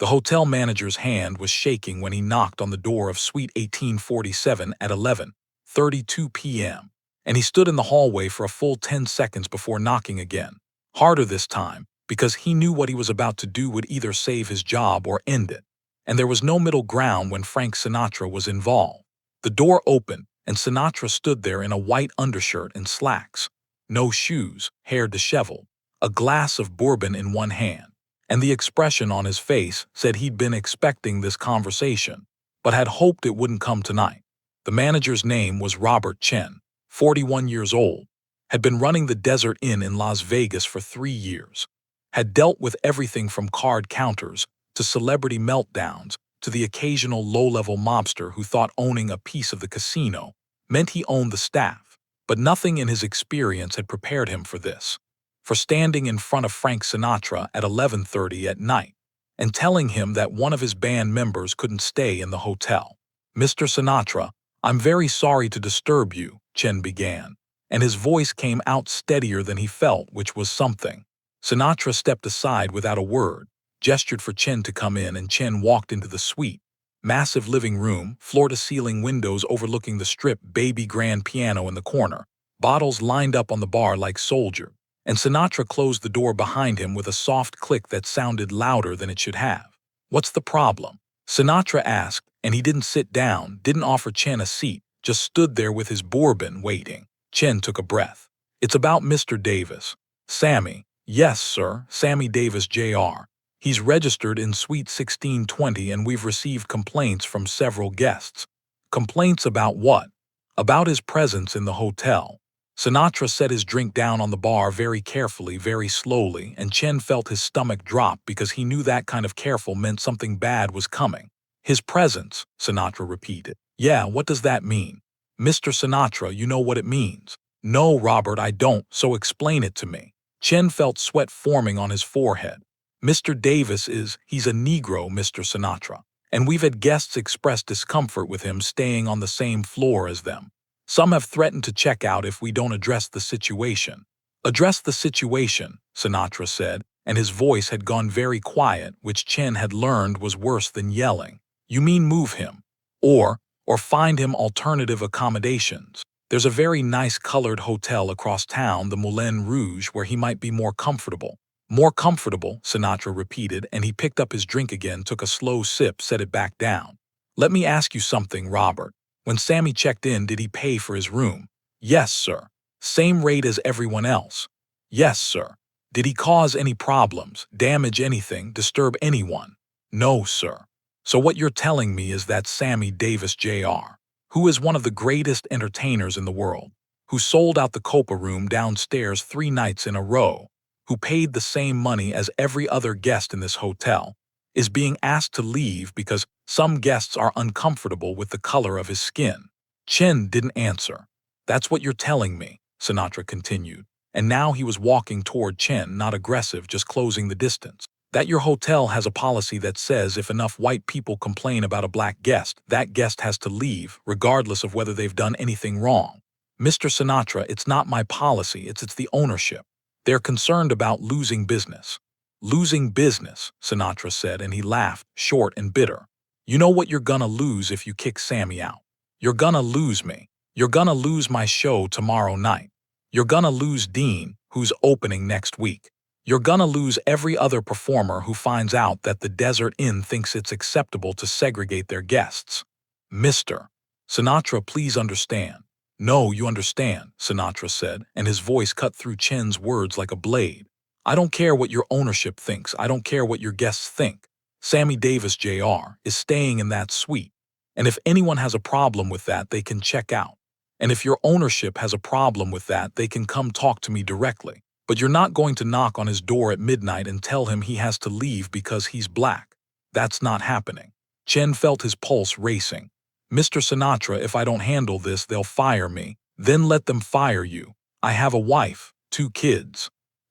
The hotel manager's hand was shaking when he knocked on the door of Suite 1847 at 11:32 p.m., and he stood in the hallway for a full 10 seconds before knocking again, harder this time, because he knew what he was about to do would either save his job or end it. And there was no middle ground when Frank Sinatra was involved. The door opened, and Sinatra stood there in a white undershirt and slacks, no shoes, hair disheveled, a glass of bourbon in one hand, and the expression on his face said he'd been expecting this conversation, but had hoped it wouldn't come tonight. The manager's name was Robert Chen, 41 years old, had been running the Desert Inn in Las Vegas for 3 years, had dealt with everything from card counters to celebrity meltdowns to the occasional low-level mobster who thought owning a piece of the casino meant he owned the staff, but nothing in his experience had prepared him for this, for standing in front of Frank Sinatra at 11:30 at night and telling him that one of his band members couldn't stay in the hotel. "Mr. Sinatra, I'm very sorry to disturb you," Chen began, and his voice came out steadier than he felt, which was something. Sinatra stepped aside without a word, gestured for Chen to come in, and Chen walked into the suite. Massive living room, floor-to-ceiling windows overlooking the Strip, baby grand piano in the corner, bottles lined up on the bar like soldiers, and Sinatra closed the door behind him with a soft click that sounded louder than it should have. "What's the problem?" Sinatra asked, and he didn't sit down, didn't offer Chen a seat, just stood there with his bourbon waiting. Chen took a breath. "It's about Mr. Davis. Sammy." "Yes, sir, Sammy Davis Jr. He's registered in Suite 1620 and we've received complaints from several guests." "Complaints about what?" "About his presence in the hotel." Sinatra set his drink down on the bar very carefully, very slowly, and Chen felt his stomach drop because he knew that kind of careful meant something bad was coming. "His presence," Sinatra repeated. "Yeah, what does that mean?" "Mr. Sinatra, you know what it means." "No, Robert, I don't, so explain it to me." Chen felt sweat forming on his forehead. "Mr. Davis he's a Negro, Mr. Sinatra, and we've had guests express discomfort with him staying on the same floor as them. Some have threatened to check out if we don't address the situation." "Address the situation," Sinatra said, and his voice had gone very quiet, which Chen had learned was worse than yelling. "You mean move him? Or find him alternative accommodations? There's a very nice colored hotel across town, the Moulin Rouge, where he might be more comfortable." "More comfortable," Sinatra repeated, and he picked up his drink again, took a slow sip, set it back down. "Let me ask you something, Robert. When Sammy checked in, did he pay for his room?" "Yes, sir." "Same rate as everyone else?" "Yes, sir." "Did he cause any problems, damage anything, disturb anyone?" "No, sir." "So what you're telling me is that Sammy Davis Jr., who is one of the greatest entertainers in the world, who sold out the Copa room downstairs 3 nights in a row, who paid the same money as every other guest in this hotel, is being asked to leave because some guests are uncomfortable with the color of his skin?" Chen didn't answer. "That's what you're telling me," Sinatra continued, and now he was walking toward Chen, not aggressive, just closing the distance. "That your hotel has a policy that says if enough white people complain about a black guest, that guest has to leave, regardless of whether they've done anything wrong." "Mr. Sinatra, it's not my policy, it's the ownership. They're concerned about losing business." "Losing business," Sinatra said, and he laughed, short and bitter. "You know what you're gonna lose if you kick Sammy out. You're gonna lose me. You're gonna lose my show tomorrow night. You're gonna lose Dean, who's opening next week. You're gonna lose every other performer who finds out that the Desert Inn thinks it's acceptable to segregate their guests." "Mr. Sinatra, please understand." "No, you understand," Sinatra said, and his voice cut through Chen's words like a blade. "I don't care what your ownership thinks. I don't care what your guests think. Sammy Davis Jr. is staying in that suite. And if anyone has a problem with that, they can check out. And if your ownership has a problem with that, they can come talk to me directly. But you're not going to knock on his door at midnight and tell him he has to leave because he's black. That's not happening." Chen felt his pulse racing. "Mr. Sinatra, if I don't handle this, they'll fire me." "Then let them fire you. I have a wife, 2 kids."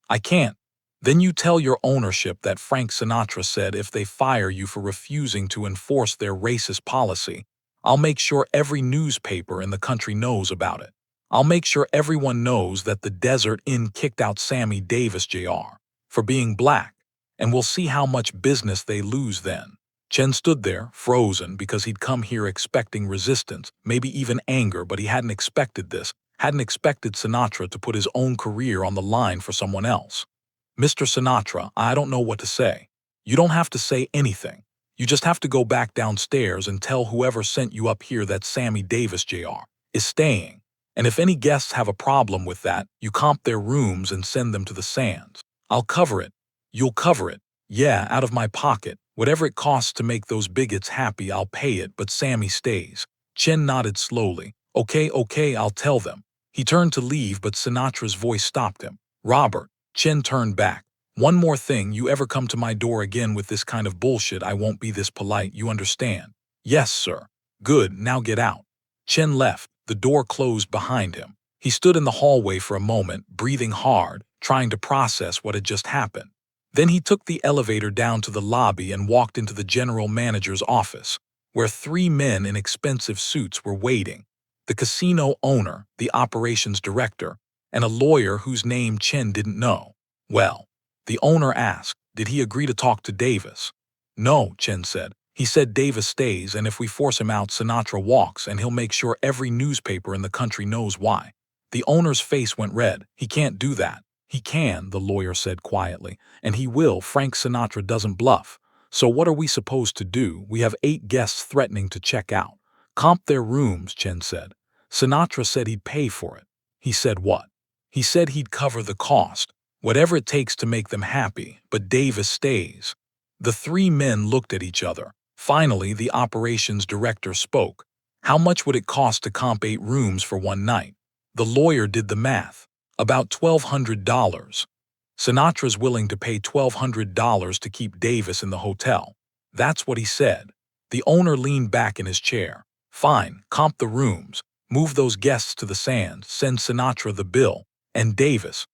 "I can't." "Then you tell your ownership that Frank Sinatra said if they fire you for refusing to enforce their racist policy, I'll make sure every newspaper in the country knows about it. I'll make sure everyone knows that the Desert Inn kicked out Sammy Davis Jr. for being black, and we'll see how much business they lose then." Chen stood there, frozen, because he'd come here expecting resistance, maybe even anger, but he hadn't expected this, hadn't expected Sinatra to put his own career on the line for someone else. "Mr. Sinatra, I don't know what to say." "You don't have to say anything. You just have to go back downstairs and tell whoever sent you up here that Sammy Davis Jr. is staying. And if any guests have a problem with that, you comp their rooms and send them to the Sands. I'll cover it." "You'll cover it?" "Yeah, out of my pocket. Whatever it costs to make those bigots happy, I'll pay it, but Sammy stays." Chen nodded slowly. Okay, I'll tell them." He turned to leave, but Sinatra's voice stopped him. "Robert." Chen turned back. "One more thing, you ever come to my door again with this kind of bullshit, I won't be this polite, you understand?" "Yes, sir." "Good, now get out." Chen left. The door closed behind him. He stood in the hallway for a moment, breathing hard, trying to process what had just happened. Then he took the elevator down to the lobby and walked into the general manager's office, where 3 men in expensive suits were waiting: the casino owner, the operations director, and a lawyer whose name Chen didn't know. "Well," the owner asked, "did he agree to talk to Davis?" "No," Chen said. "He said Davis stays, and if we force him out, Sinatra walks, and he'll make sure every newspaper in the country knows why." The owner's face went red. "He can't do that." "He can," the lawyer said quietly, "and he will. Frank Sinatra doesn't bluff. So what are we supposed to do? We have 8 guests threatening to check out." "Comp their rooms," Chen said. "Sinatra said he'd pay for it." "He said what?" "He said he'd cover the cost. Whatever it takes to make them happy, but Davis stays." The 3 men looked at each other. Finally, the operations director spoke. "How much would it cost to comp 8 rooms for one night?" The lawyer did the math. "About $1,200. Sinatra's willing to pay $1,200 to keep Davis in the hotel." That's what he said. The owner leaned back in his chair. "Fine, comp the rooms. Move those guests to the Sands, send Sinatra the bill. And Davis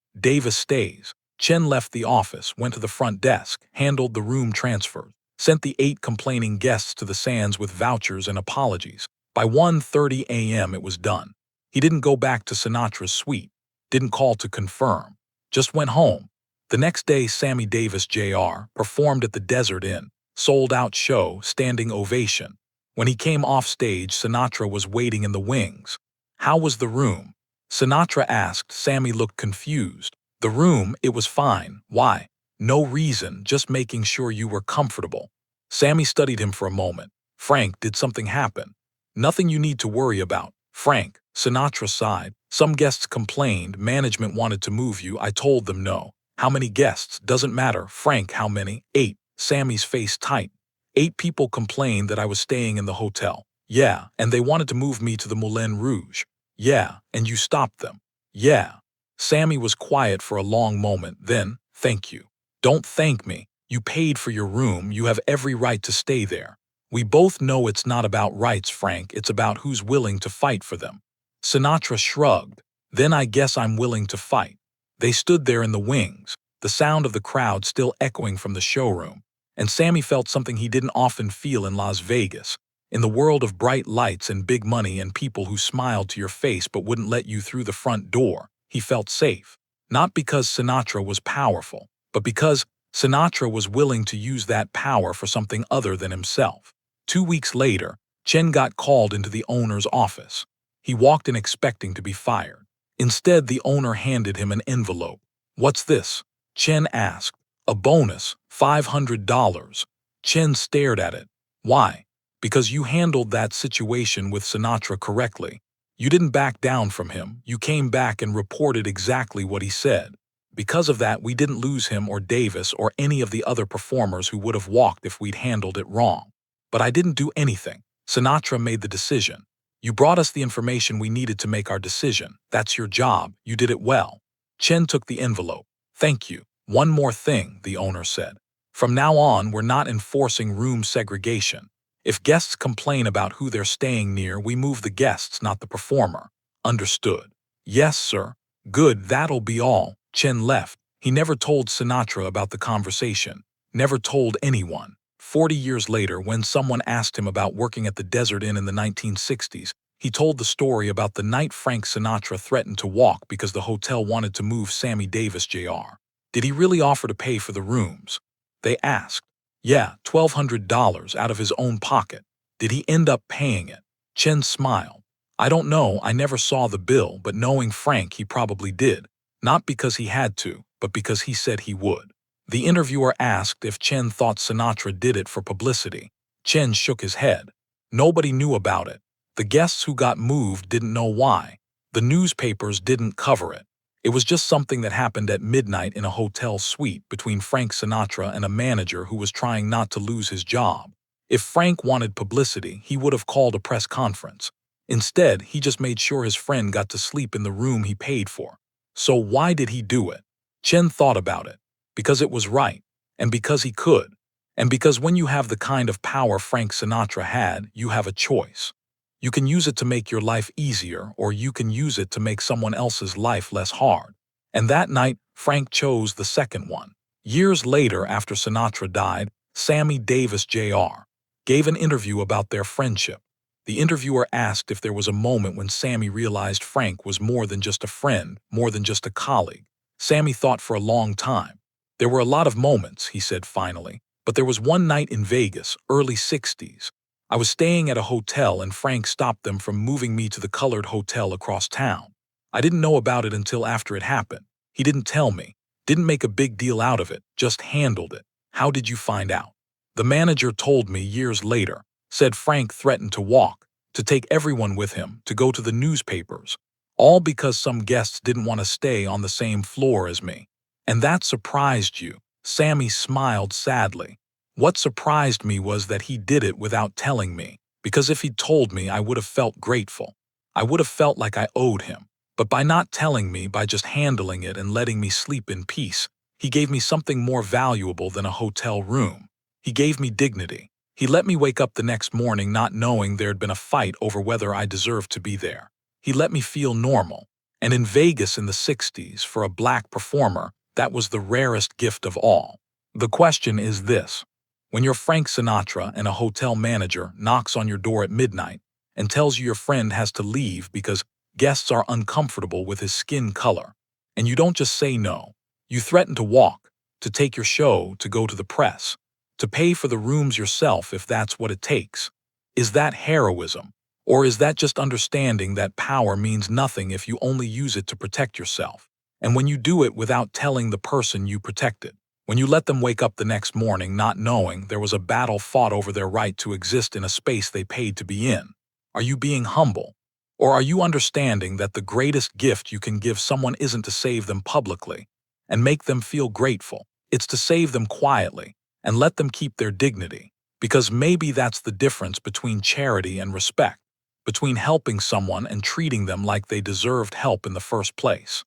stays." Chen left the office, went to the front desk, handled the room transfers, sent the 8 complaining guests to the Sands with vouchers and apologies. By 1:30 a.m. it was done. He didn't go back to Sinatra's suite, didn't call to confirm, just went home. The next day, Sammy Davis Jr. performed at the Desert Inn, sold-out show, standing ovation. When he came off stage, Sinatra was waiting in the wings. "How was the room?" Sinatra asked. Sammy looked confused. "The room, it was fine." "Why?" "No reason, just making sure you were comfortable." Sammy studied him for a moment. "Frank, did something happen?" "Nothing you need to worry about." "Frank," Sinatra sighed. "Some guests complained, management wanted to move you, I told them no." "How many guests?" "Doesn't matter." "Frank, how many?" 8. Sammy's face tight. 8 people complained that I was staying in the hotel." "Yeah, and they wanted to move me to the Moulin Rouge." "Yeah, and you stopped them." "Yeah." Sammy was quiet for a long moment, then, "Thank you." "Don't thank me. You paid for your room, you have every right to stay there." "We both know it's not about rights, Frank, it's about who's willing to fight for them." Sinatra shrugged. "Then I guess I'm willing to fight." They stood there in the wings, the sound of the crowd still echoing from the showroom, and Sammy felt something he didn't often feel in Las Vegas. In the world of bright lights and big money and people who smiled to your face but wouldn't let you through the front door, he felt safe. Not because Sinatra was powerful, but because Sinatra was willing to use that power for something other than himself. 2 weeks later, Chen got called into the owner's office. He walked in expecting to be fired. Instead, the owner handed him an envelope. "What's this?" Chen asked. "A bonus, $500. Chen stared at it. "Why?" "Because you handled that situation with Sinatra correctly. You didn't back down from him, you came back and reported exactly what he said. Because of that, we didn't lose him or Davis or any of the other performers who would have walked if we'd handled it wrong. But I didn't do anything. Sinatra made the decision. You brought us the information we needed to make our decision. That's your job. You did it well." Chen took the envelope. "Thank you. One more thing," the owner said. "From now on, we're not enforcing room segregation. If guests complain about who they're staying near, we move the guests, not the performer." "Understood." "Yes, sir." "Good, that'll be all." Chen left. He never told Sinatra about the conversation. Never told anyone. 40 years later, when someone asked him about working at the Desert Inn in the 1960s, he told the story about the night Frank Sinatra threatened to walk because the hotel wanted to move Sammy Davis Jr. Did he really offer to pay for the rooms? They asked. Yeah, $1,200 out of his own pocket. Did he end up paying it? Chen smiled. I don't know, I never saw the bill, but knowing Frank, he probably did. Not because he had to, but because he said he would. The interviewer asked if Chen thought Sinatra did it for publicity. Chen shook his head. Nobody knew about it. The guests who got moved didn't know why. The newspapers didn't cover it. It was just something that happened at midnight in a hotel suite between Frank Sinatra and a manager who was trying not to lose his job. If Frank wanted publicity, he would have called a press conference. Instead, he just made sure his friend got to sleep in the room he paid for. So why did he do it? Chen thought about it. Because it was right, and because he could, and because when you have the kind of power Frank Sinatra had, you have a choice. You can use it to make your life easier, or you can use it to make someone else's life less hard. And that night, Frank chose the second one. Years later, after Sinatra died, Sammy Davis Jr. gave an interview about their friendship. The interviewer asked if there was a moment when Sammy realized Frank was more than just a friend, more than just a colleague. Sammy thought for a long time. There were a lot of moments, he said finally, but there was one night in Vegas, early 60s. I was staying at a hotel and Frank stopped them from moving me to the colored hotel across town. I didn't know about it until after it happened. He didn't tell me, didn't make a big deal out of it, just handled it. How did you find out? The manager told me years later, said Frank threatened to walk, to take everyone with him, to go to the newspapers, all because some guests didn't want to stay on the same floor as me. And that surprised you. Sammy smiled sadly. What surprised me was that he did it without telling me, because if he'd told me, I would have felt grateful. I would have felt like I owed him. But by not telling me, by just handling it and letting me sleep in peace, he gave me something more valuable than a hotel room. He gave me dignity. He let me wake up the next morning not knowing there'd been a fight over whether I deserved to be there. He let me feel normal. And in Vegas in the 60s, for a black performer, that was the rarest gift of all. The question is this. When you're Frank Sinatra and a hotel manager knocks on your door at midnight and tells you your friend has to leave because guests are uncomfortable with his skin color, and you don't just say no, you threaten to walk, to take your show, to go to the press, to pay for the rooms yourself if that's what it takes. Is that heroism? Or is that just understanding that power means nothing if you only use it to protect yourself? And when you do it without telling the person you protected, when you let them wake up the next morning not knowing there was a battle fought over their right to exist in a space they paid to be in, are you being humble? Or are you understanding that the greatest gift you can give someone isn't to save them publicly and make them feel grateful? It's to save them quietly and let them keep their dignity. Because maybe that's the difference between charity and respect, between helping someone and treating them like they deserved help in the first place.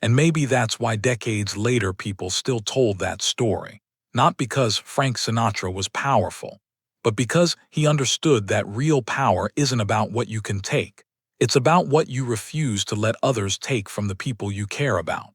And maybe that's why decades later people still told that story. Not because Frank Sinatra was powerful, but because he understood that real power isn't about what you can take. It's about what you refuse to let others take from the people you care about.